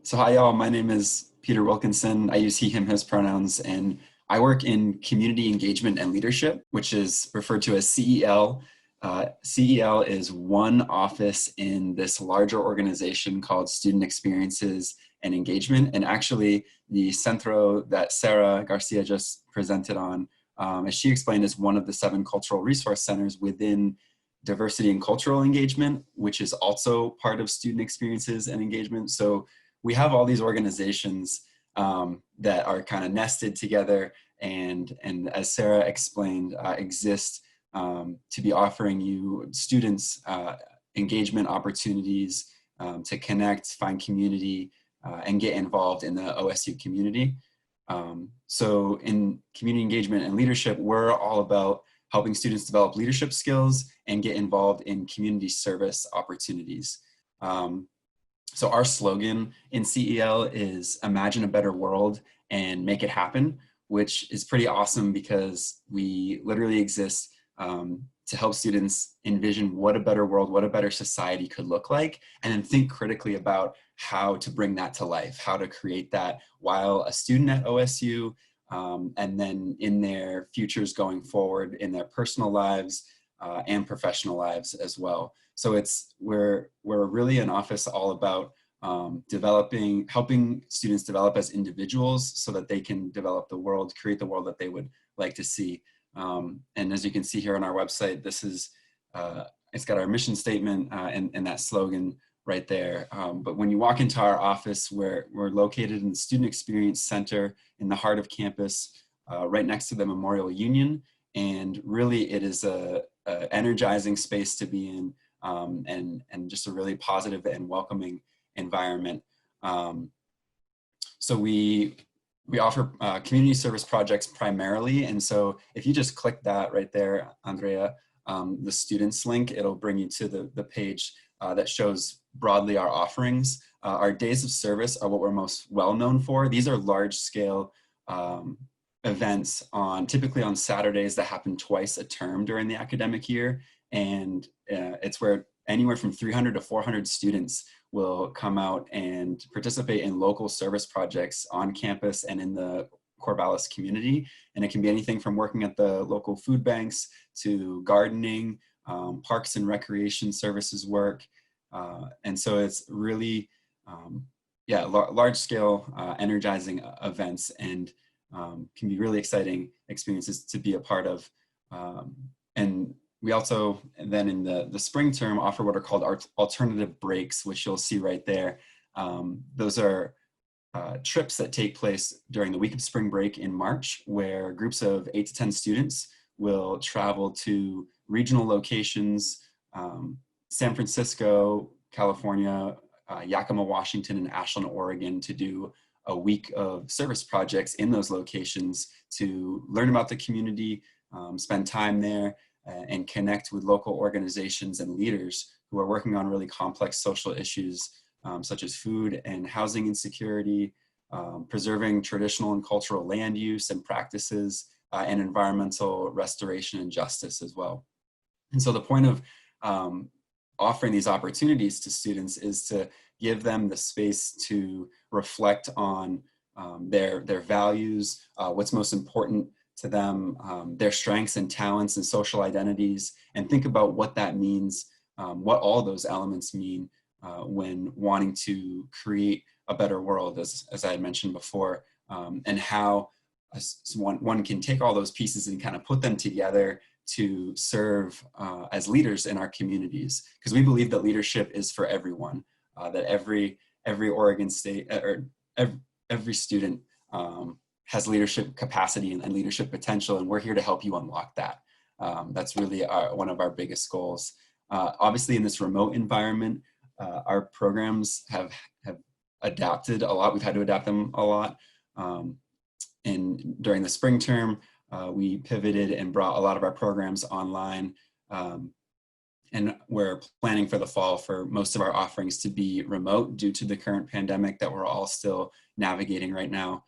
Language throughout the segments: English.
So hi y'all, my name is Peter Wilkinson. I use he, him, his pronouns, and I work in community engagement and leadership, which is referred to as CEL. CEL is one office in this larger organization called Student Experiences and Engagement. And actually the centro that Sarah Garcia just presented on, as she explained, is one of the 7 cultural resource centers within diversity and cultural engagement, which is also part of student experiences and engagement. So we have all these organizations that are kind of nested together and as Sarah explained, exist to be offering you students engagement opportunities to connect, find community, and get involved in the OSU community. So in community engagement and leadership, we're all about helping students develop leadership skills and get involved in community service opportunities. So our slogan in CEL is imagine a better world and make it happen, which is pretty awesome because we literally exist to help students envision what a better world, what a better society could look like, and then think critically about how to bring that to life, how to create that while a student at OSU, and then in their futures going forward in their personal lives and professional lives as well. So we're really an office all about helping students develop as individuals so that they can develop the world, create the world that they would like to see. And as you can see here on our website, this is, it's got our mission statement and that slogan right there. But when you walk into our office, we're located in the Student Experience Center in the heart of campus, right next to the Memorial Union. And really it is a energizing space to be in and just a really positive and welcoming environment. So we offer community service projects primarily. And so if you just click that right there, Andrea, the students link, it'll bring you to the page that shows broadly our offerings. Our days of service are what we're most well known for. These are large scale events typically on Saturdays that happen twice a term during the academic year. And it's where anywhere from 300 to 400 students will come out and participate in local service projects on campus and in the Corvallis community. And it can be anything from working at the local food banks to gardening, parks and recreation services work. And so it's really, large scale, energizing events and can be really exciting experiences to be a part of. And we also, then in the spring term, offer what are called alternative breaks, which you'll see right there. Those are trips that take place during the week of spring break in March, where groups of 8 to 10 students will travel to regional locations, San Francisco, California, Yakima, Washington, and Ashland, Oregon, to do a week of service projects in those locations to learn about the community, spend time there, and connect with local organizations and leaders who are working on really complex social issues such as food and housing insecurity, preserving traditional and cultural land use and practices, and environmental restoration and justice as well. And so the point of offering these opportunities to students is to give them the space to reflect on their values, what's most important to them, their strengths and talents and social identities, and think about what that means, what all those elements mean when wanting to create a better world, as I had mentioned before, and how one can take all those pieces and kind of put them together to serve as leaders in our communities. Because we believe that leadership is for everyone, that every Oregon State, or every student has leadership capacity and leadership potential, and we're here to help you unlock that. That's really one of our biggest goals. Obviously, in this remote environment, our programs have adapted a lot. We've had to adapt them a lot. And during the spring term, we pivoted and brought a lot of our programs online. And we're planning for the fall for most of our offerings to be remote due to the current pandemic that we're all still navigating right now.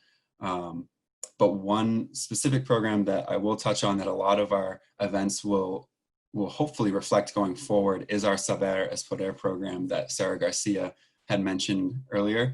But one specific program that I will touch on that a lot of our events will hopefully reflect going forward is our Saber es Poder program that Sarah Garcia had mentioned earlier.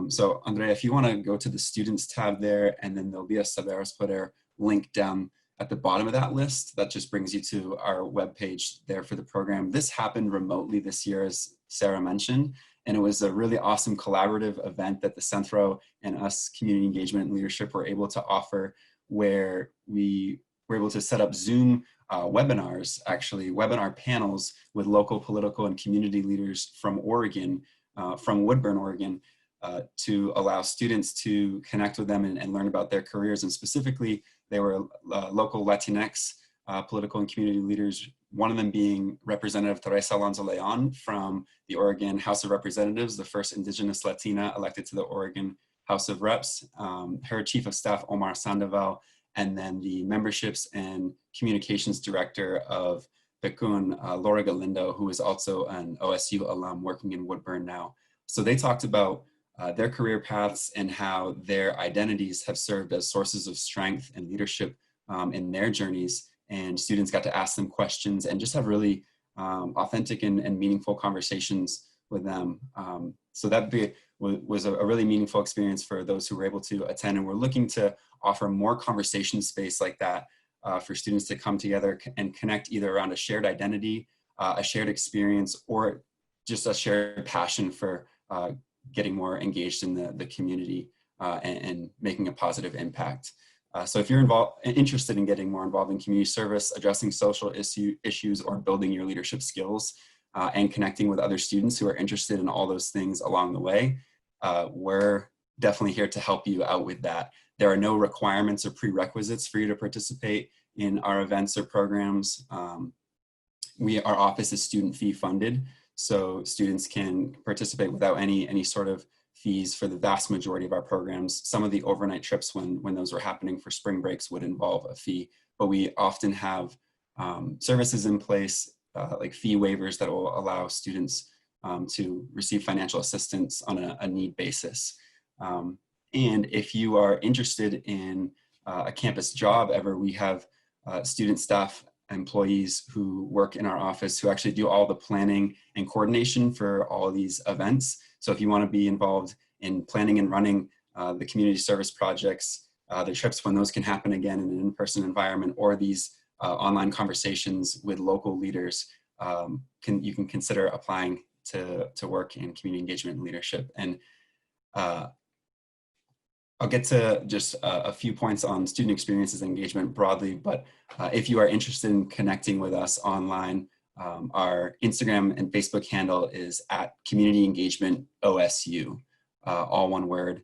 So Andrea, if you want to go to the students tab there, and then there'll be a Saberes Poder link down at the bottom of that list. That just brings you to our webpage there for the program. This happened remotely this year, as Sarah mentioned, and it was a really awesome collaborative event that the Centro and us, Community Engagement and Leadership, were able to offer, where we were able to set up Zoom webinars, actually webinar panels with local political and community leaders from Oregon, from Woodburn, Oregon, to allow students to connect with them and learn about their careers. And specifically, they were local Latinx political and community leaders, one of them being Representative Teresa Alonso Leon from the Oregon House of Representatives, the first indigenous Latina elected to the Oregon House of Reps, her Chief of Staff, Omar Sandoval, and then the Memberships and Communications Director of PECUN, Laura Galindo, who is also an OSU alum working in Woodburn now. So they talked about their career paths and how their identities have served as sources of strength and leadership in their journeys. And students got to ask them questions and just have really authentic and meaningful conversations with them. So that was a really meaningful experience for those who were able to attend. And we're looking to offer more conversation space like that for students to come together and connect either around a shared identity, a shared experience, or just a shared passion for getting more engaged in the community and making a positive impact. So if you're interested in getting more involved in community service, addressing social issues, or building your leadership skills, and connecting with other students who are interested in all those things along the way, we're definitely here to help you out with that. There are no requirements or prerequisites for you to participate in our events or programs. Our office is student fee funded, so students can participate without any sort of fees for the vast majority of our programs. Some of the overnight trips when those were happening for spring breaks would involve a fee, but we often have services in place like fee waivers that will allow students to receive financial assistance on a need basis. And if you are interested in a campus job ever, we have student staff employees who work in our office who actually do all the planning and coordination for all of these events. So if you want to be involved in planning and running the community service projects, the trips when those can happen again in an in-person environment, or these online conversations with local leaders, you can consider applying to work in community engagement and leadership. And I'll get to just a few points on student experiences and engagement broadly, but if you are interested in connecting with us online, our Instagram and Facebook handle is at Community Engagement OSU, all one word.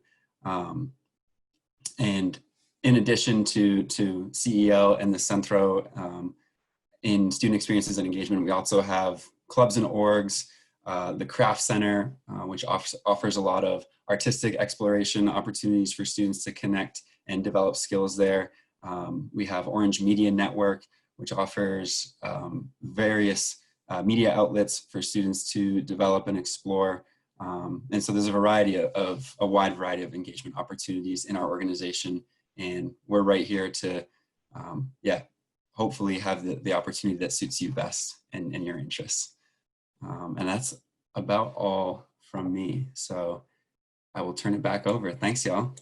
And in addition to CEO and the Centro in student experiences and engagement, we also have clubs and orgs, the Craft Center, which offers a lot of artistic exploration opportunities for students to connect and develop skills there. We have Orange Media Network, which offers various media outlets for students to develop and explore. And so there's a wide variety of engagement opportunities in our organization. And we're right here to, hopefully have the opportunity that suits you best and your interests. And that's about all from me. So I will turn it back over. Thanks, y'all.